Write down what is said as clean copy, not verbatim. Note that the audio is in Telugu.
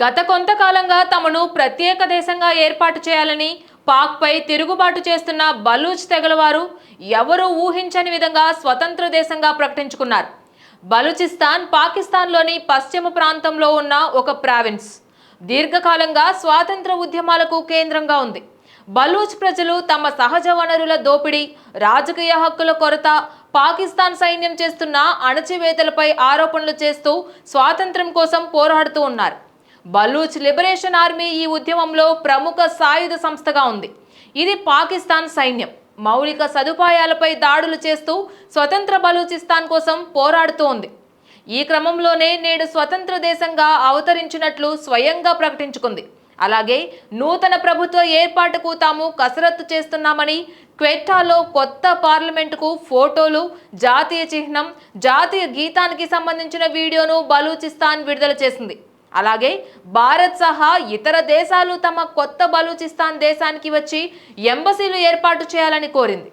గత కొంతకాలంగా తమను ప్రత్యేక దేశంగా ఏర్పాటు చేయాలని పాక్పై తిరుగుబాటు చేస్తున్న బలూచ్ తెగలవారు ఎవరూ ఊహించని విధంగా స్వతంత్ర దేశంగా ప్రకటించుకున్నారు. బలూచిస్తాన్ పాకిస్తాన్లోని పశ్చిమ ప్రాంతంలో ఉన్న ఒక ప్రావిన్స్. దీర్ఘకాలంగా స్వాతంత్ర ఉద్యమాలకు కేంద్రంగా ఉంది. బలూచ్ ప్రజలు తమ సహజ వనరుల దోపిడీ, రాజకీయ హక్కుల కొరత, పాకిస్తాన్ సైన్యం చేస్తున్న అణచివేతలపై ఆరోపణలు చేస్తూ స్వాతంత్ర్యం కోసం పోరాడుతూ ఉన్నారు. బలూచ్ లిబరేషన్ ఆర్మీ ఈ ఉద్యమంలో ప్రముఖ సాయుధ సంస్థగా ఉంది. ఇది పాకిస్తాన్ సైన్యం మౌలిక సదుపాయాలపై దాడులు చేస్తూ స్వతంత్ర బలూచిస్తాన్ కోసం పోరాడుతూ ఉంది. ఈ క్రమంలోనే నేడు స్వతంత్ర దేశంగా అవతరించినట్లు స్వయంగా ప్రకటించుకుంది. అలాగే నూతన ప్రభుత్వ ఏర్పాటుకు తాము కసరత్తు చేస్తున్నామని క్వెట్టాలో కొత్త పార్లమెంటుకు ఫోటోలు, జాతీయ చిహ్నం, జాతీయ గీతానికి సంబంధించిన వీడియోను బలూచిస్తాన్ విడుదల చేసింది. అలాగే భారత్ సహా ఇతర దేశాలు తమ కొత్త బలూచిస్తాన్ దేశానికి వచ్చి ఎంబసీలు ఏర్పాటు చేయాలని కోరింది.